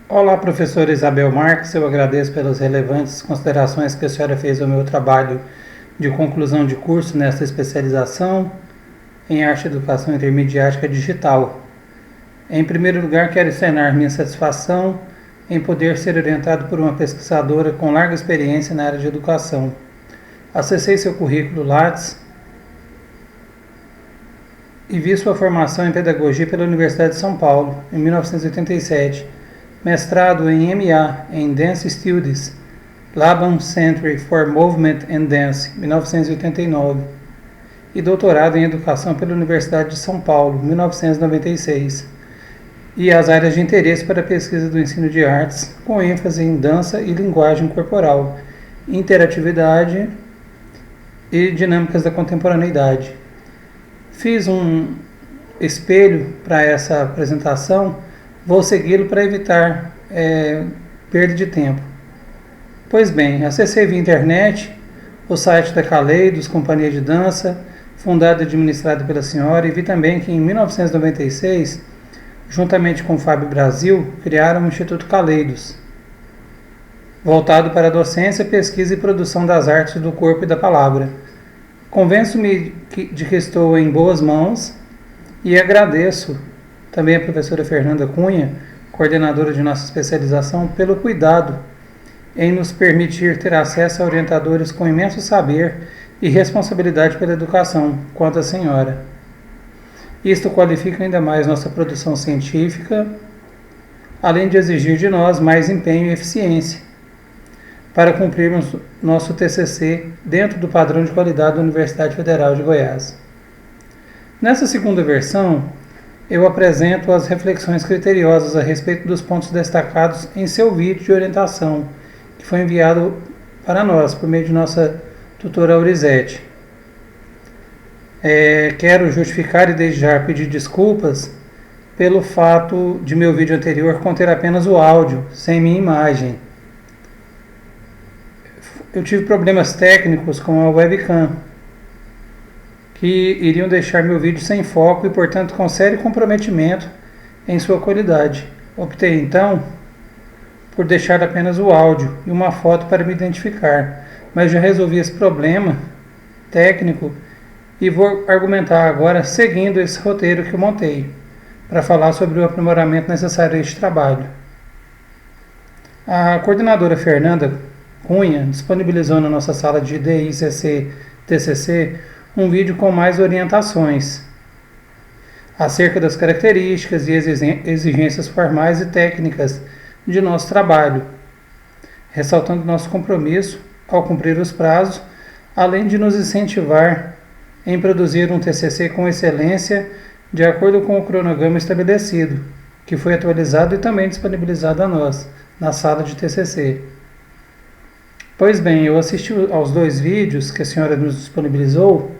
Olá, professora Isabel Marques, eu agradeço pelas relevantes considerações que a senhora fez ao meu trabalho de conclusão de curso nesta especialização em Arte e Educação Intermediática Digital. Em primeiro lugar, quero externar minha satisfação em poder ser orientado por uma pesquisadora com larga experiência na área de educação. Acessei seu currículo Lattes e vi sua formação em Pedagogia pela Universidade de São Paulo, em 1987, mestrado em MA em Dance Studies, Laban Center for Movement and Dance, 1989, e doutorado em Educação pela Universidade de São Paulo, 1996, e as áreas de interesse para a pesquisa do ensino de artes, com ênfase em dança e linguagem corporal, interatividade e dinâmicas da contemporaneidade. Fiz um espelho para essa apresentação, vou segui-lo para evitar perda de tempo. Pois bem, acessei via internet o site da Caleidos, Companhia de Dança, fundada e administrada pela senhora, e vi também que em 1996, juntamente com o Fábio Brasil, criaram o Instituto Caleidos, voltado para a docência, pesquisa e produção das artes do corpo e da palavra. Convenço-me de que estou em boas mãos e agradeço também a professora Fernanda Cunha, coordenadora de nossa especialização, pelo cuidado em nos permitir ter acesso a orientadores com imenso saber e responsabilidade pela educação, quanto a senhora. Isto qualifica ainda mais nossa produção científica, além de exigir de nós mais empenho e eficiência para cumprirmos nosso TCC dentro do padrão de qualidade da Universidade Federal de Goiás. Nessa segunda versão, eu apresento as reflexões criteriosas a respeito dos pontos destacados em seu vídeo de orientação, que foi enviado para nós por meio de nossa tutora Aurizete. Quero justificar e desde já pedir desculpas pelo fato de meu vídeo anterior conter apenas o áudio, sem minha imagem. Eu tive problemas técnicos com a webcam, que iriam deixar meu vídeo sem foco e, portanto, com sério comprometimento em sua qualidade. Optei, então, por deixar apenas o áudio e uma foto para me identificar, mas já resolvi esse problema técnico e vou argumentar agora seguindo esse roteiro que eu montei, para falar sobre o aprimoramento necessário a este trabalho. A coordenadora Fernanda Cunha disponibilizou na nossa sala de DICC-TCC um vídeo com mais orientações acerca das características e exigências formais e técnicas de nosso trabalho, ressaltando nosso compromisso ao cumprir os prazos, além de nos incentivar em produzir um TCC com excelência de acordo com o cronograma estabelecido, que foi atualizado e também disponibilizado a nós, na sala de TCC. Pois bem, eu assisti aos 2 vídeos que a senhora nos disponibilizou,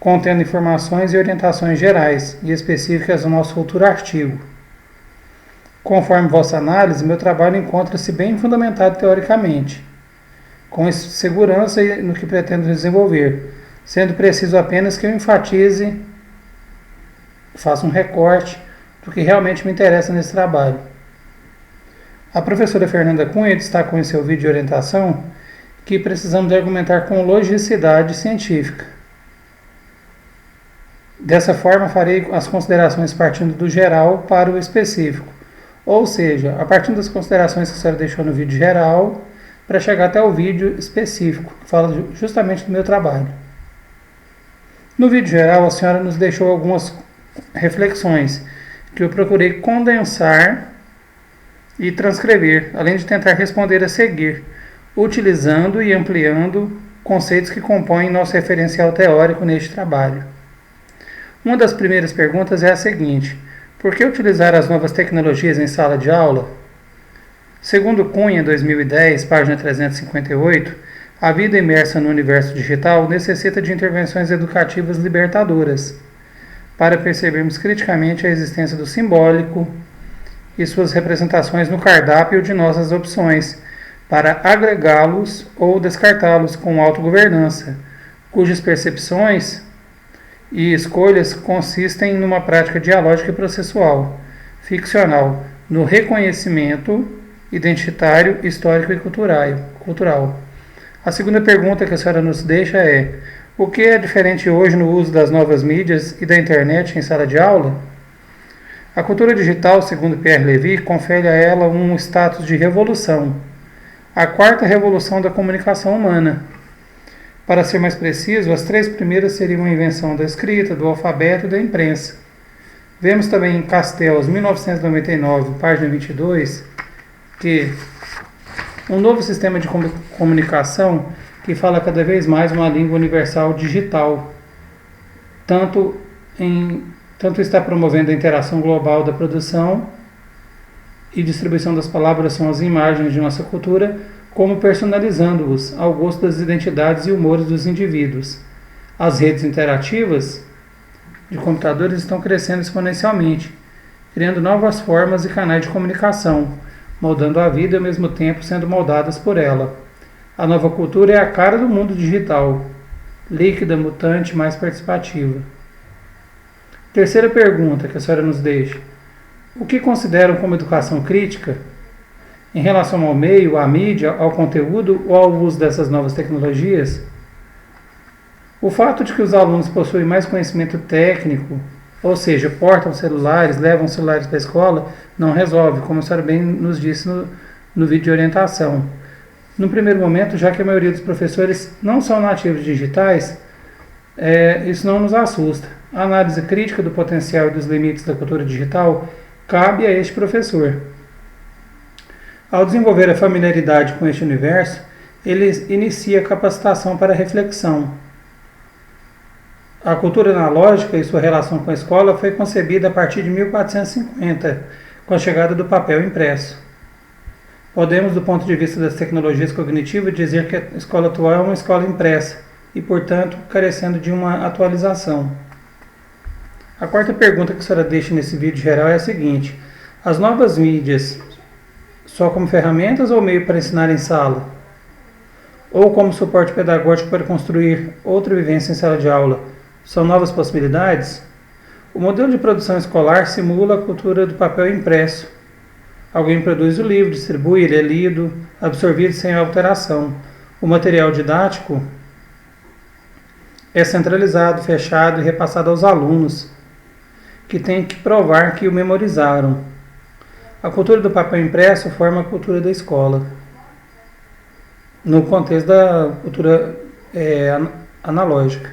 contendo informações e orientações gerais e específicas do nosso futuro artigo. Conforme vossa análise, meu trabalho encontra-se bem fundamentado teoricamente, com segurança no que pretendo desenvolver, sendo preciso apenas que eu enfatize, faça um recorte do que realmente me interessa nesse trabalho. A professora Fernanda Cunha destacou em seu vídeo de orientação que precisamos argumentar com logicidade científica. Dessa forma, farei as considerações partindo do geral para o específico, ou seja, a partir das considerações que a senhora deixou no vídeo geral, para chegar até o vídeo específico, que fala justamente do meu trabalho. No vídeo geral, a senhora nos deixou algumas reflexões que eu procurei condensar e transcrever, além de tentar responder a seguir, utilizando e ampliando conceitos que compõem nosso referencial teórico neste trabalho. Uma das primeiras perguntas é a seguinte: por que utilizar as novas tecnologias em sala de aula? Segundo Cunha, 2010, página 358, a vida imersa no universo digital necessita de intervenções educativas libertadoras, para percebermos criticamente a existência do simbólico e suas representações no cardápio de nossas opções, para agregá-los ou descartá-los com autogovernança, cujas percepções e escolhas consistem numa prática dialógica e processual, ficcional, no reconhecimento identitário, histórico e cultural. A segunda pergunta que a senhora nos deixa é: o que é diferente hoje no uso das novas mídias e da internet em sala de aula? A cultura digital, segundo Pierre Levy, confere a ela um status de revolução, a quarta revolução da comunicação humana. Para ser mais preciso, as três primeiras seriam a invenção da escrita, do alfabeto e da imprensa. Vemos também em Castells, 1999, página 22, que um novo sistema de comunicação que fala cada vez mais uma língua universal digital, tanto está promovendo a interação global da produção e distribuição das palavras, sons e imagens de nossa cultura, como personalizando-os ao gosto das identidades e humores dos indivíduos. As redes interativas de computadores estão crescendo exponencialmente, criando novas formas e canais de comunicação, moldando a vida e ao mesmo tempo sendo moldadas por ela. A nova cultura é a cara do mundo digital, líquida, mutante, mais participativa. Terceira pergunta que a senhora nos deixa: o que consideram como educação crítica em relação ao meio, à mídia, ao conteúdo ou ao uso dessas novas tecnologias? O fato de que os alunos possuem mais conhecimento técnico, ou seja, portam celulares, levam celulares para a escola, não resolve, como a senhora bem nos disse no vídeo de orientação. No primeiro momento, já que a maioria dos professores não são nativos digitais, isso não nos assusta. A análise crítica do potencial e dos limites da cultura digital cabe a este professor. Ao desenvolver a familiaridade com este universo, ele inicia a capacitação para a reflexão. A cultura analógica e sua relação com a escola foi concebida a partir de 1450, com a chegada do papel impresso. Podemos, do ponto de vista das tecnologias cognitivas, dizer que a escola atual é uma escola impressa e, portanto, carecendo de uma atualização. A quarta pergunta que a senhora deixa nesse vídeo geral é a seguinte: as novas mídias só como ferramentas ou meio para ensinar em sala? Ou como suporte pedagógico para construir outra vivência em sala de aula? São novas possibilidades? O modelo de produção escolar simula a cultura do papel impresso. Alguém produz o livro, distribui, ele é lido, absorvido sem alteração. O material didático é centralizado, fechado e repassado aos alunos, que têm que provar que o memorizaram. A cultura do papel impresso forma a cultura da escola, no contexto da cultura analógica.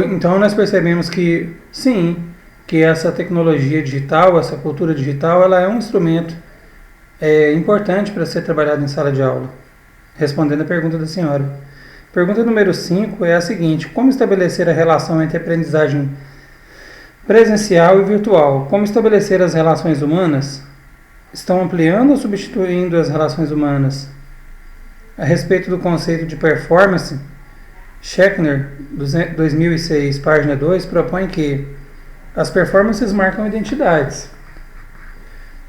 Então nós percebemos que, sim, que essa tecnologia digital, essa cultura digital, ela é um instrumento importante para ser trabalhado em sala de aula. Respondendo a pergunta da senhora. Pergunta número 5 é a seguinte: como estabelecer a relação entre aprendizagem presencial e virtual? Como estabelecer as relações humanas? Estão ampliando ou substituindo as relações humanas? A respeito do conceito de performance, Schechner, 2006, página 2, propõe que as performances marcam identidades,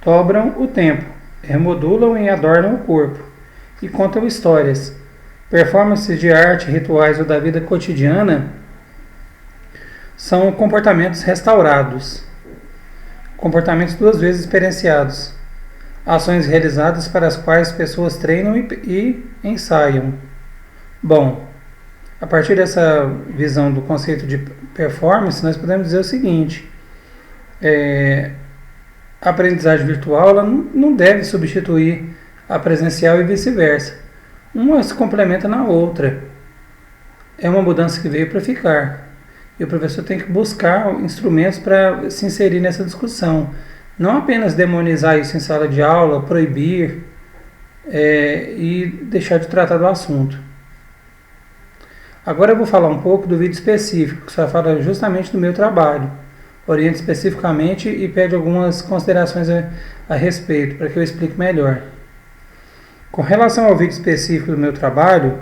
dobram o tempo, remodulam e adornam o corpo e contam histórias. Performances de arte, rituais ou da vida cotidiana são comportamentos restaurados, comportamentos duas vezes experienciados, ações realizadas para as quais pessoas treinam e ensaiam. Bom, a partir dessa visão do conceito de performance, nós podemos dizer o seguinte: a aprendizagem virtual ela não deve substituir a presencial e vice-versa. Uma se complementa na outra. É uma mudança que veio para ficar. E o professor tem que buscar instrumentos para se inserir nessa discussão. Não apenas demonizar isso em sala de aula, proibir e deixar de tratar do assunto. Agora eu vou falar um pouco do vídeo específico, que só fala justamente do meu trabalho. Orienta especificamente e pede algumas considerações a respeito, para que eu explique melhor. Com relação ao vídeo específico do meu trabalho,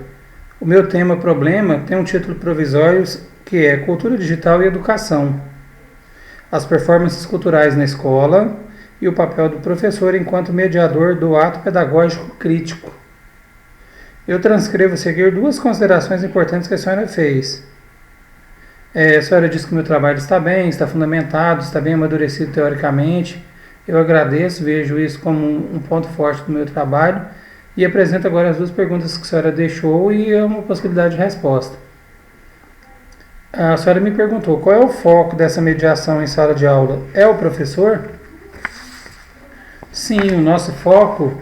o meu tema-problema tem um título provisório que é Cultura Digital e Educação, as performances culturais na escola e o papel do professor enquanto mediador do ato pedagógico crítico. Eu transcrevo a seguir duas considerações importantes que a senhora fez. A senhora disse que o meu trabalho está bem, está fundamentado, está bem amadurecido teoricamente. Eu agradeço, vejo isso como um ponto forte do meu trabalho e apresento agora as duas perguntas que a senhora deixou e é uma possibilidade de resposta. A senhora me perguntou qual é o foco dessa mediação em sala de aula? É o professor? Sim, o nosso foco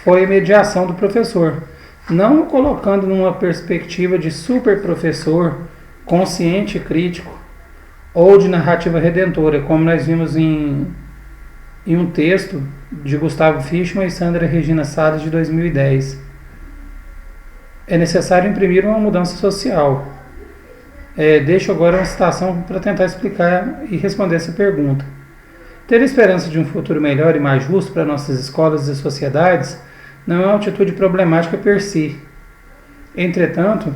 foi a mediação do professor, não colocando numa perspectiva de super professor, consciente e crítico, ou de narrativa redentora, como nós vimos em um texto de Gustavo Fishman e Sandra Regina Salles de 2010. É necessário imprimir uma mudança social. Deixo agora uma citação para tentar explicar e responder essa pergunta. Ter esperança de um futuro melhor e mais justo para nossas escolas e sociedades não é uma atitude problemática per si. Entretanto,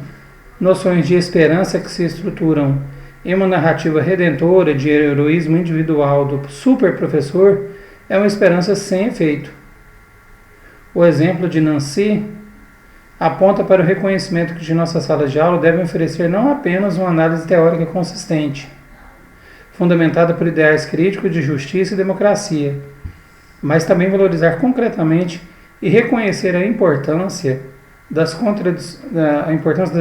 noções de esperança que se estruturam em uma narrativa redentora de heroísmo individual do superprofessor é uma esperança sem efeito. O exemplo de Nancy aponta para o reconhecimento que de nossas salas de aula devem oferecer não apenas uma análise teórica consistente, fundamentada por ideais críticos de justiça e democracia, mas também valorizar concretamente e reconhecer a importância das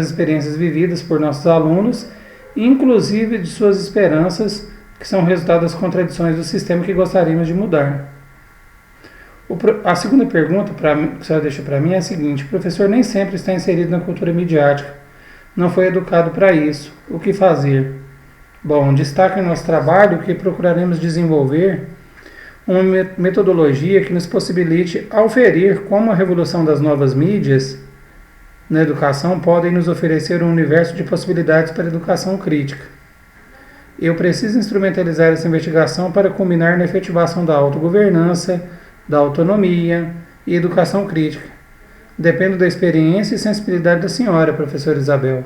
experiências vividas por nossos alunos, inclusive de suas esperanças, que são resultado das contradições do sistema que gostaríamos de mudar. A segunda pergunta que a senhora deixa para mim é a seguinte: o professor nem sempre está inserido na cultura midiática, não foi educado para isso. O que fazer? Bom, destaca em nosso trabalho que procuraremos desenvolver uma metodologia que nos possibilite auferir como a revolução das novas mídias na educação podem nos oferecer um universo de possibilidades para a educação crítica. Eu preciso instrumentalizar essa investigação para culminar na efetivação da autogovernança, da autonomia e educação crítica. Dependo da experiência e sensibilidade da senhora, professora Isabel,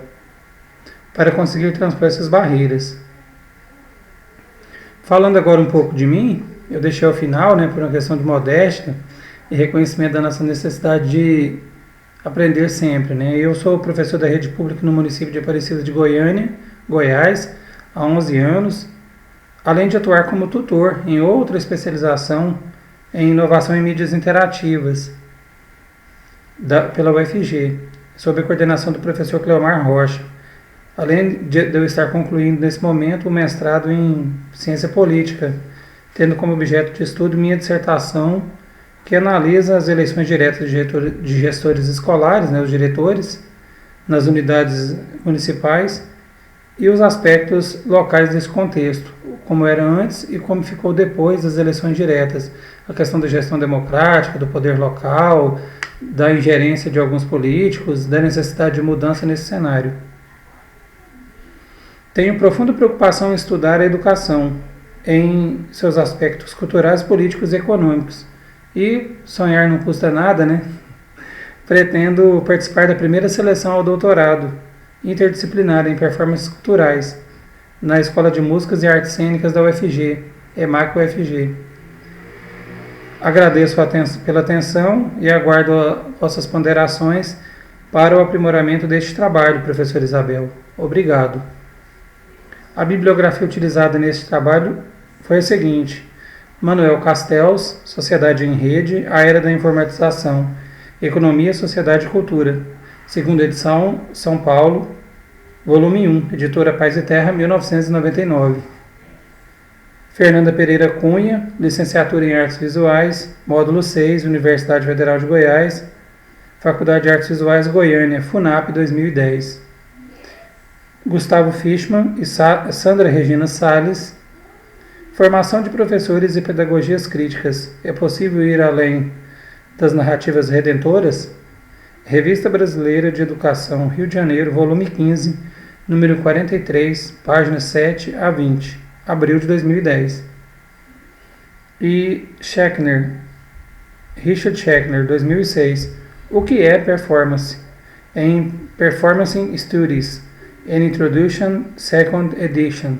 para conseguir transpor essas barreiras. Falando agora um pouco de mim, eu deixei ao final, por uma questão de modéstia e reconhecimento da nossa necessidade de aprender sempre. Eu sou professor da rede pública no município de Aparecida de Goiânia, Goiás, há 11 anos, além de atuar como tutor em outra especialização em inovação em mídias interativas pela UFG, sob a coordenação do professor Cleomar Rocha. Além de eu estar concluindo nesse momento o mestrado em ciência política, tendo como objeto de estudo minha dissertação que analisa as eleições diretas de gestores escolares, os diretores, nas unidades municipais e os aspectos locais desse contexto, como era antes e como ficou depois das eleições diretas, a questão da gestão democrática, do poder local, da ingerência de alguns políticos, da necessidade de mudança nesse cenário. Tenho profunda preocupação em estudar a educação em seus aspectos culturais, políticos e econômicos. E sonhar não custa nada, Pretendo participar da primeira seleção ao doutorado interdisciplinar em performances culturais na Escola de Músicas e Artes Cênicas da UFG, EMAC UFG. Agradeço pela atenção e aguardo vossas ponderações para o aprimoramento deste trabalho, professora Isabel. Obrigado. A bibliografia utilizada neste trabalho foi a seguinte: Manuel Castells, Sociedade em Rede, A Era da Informatização, Economia, Sociedade e Cultura, segunda edição, São Paulo, volume 1, editora Paz e Terra, 1999. Fernanda Pereira Cunha, licenciatura em Artes Visuais, módulo 6, Universidade Federal de Goiás, Faculdade de Artes Visuais Goiânia, FUNAP, 2010. Gustavo Fishman e Sandra Regina Salles, Formação de Professores e Pedagogias Críticas. É possível ir além das narrativas redentoras? Revista Brasileira de Educação, Rio de Janeiro, volume 15, número 43, páginas 7 a 20, abril de 2010. E Richard Schechner, 2006, O que é Performance? Em Performance Studies, An Introduction, Second Edition,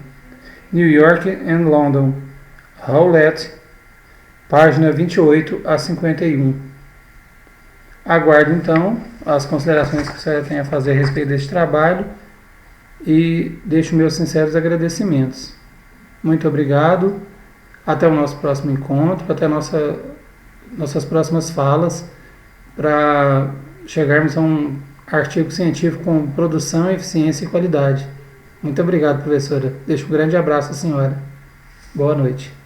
New York and London, Howlett, página 28 a 51. Aguardo então as considerações que a senhora tem a fazer a respeito deste trabalho e deixo meus sinceros agradecimentos. Muito obrigado, até o nosso próximo encontro, até nossas próximas falas, para chegarmos a um artigo científico com produção, eficiência e qualidade. Muito obrigado, professora. Deixo um grande abraço à senhora. Boa noite.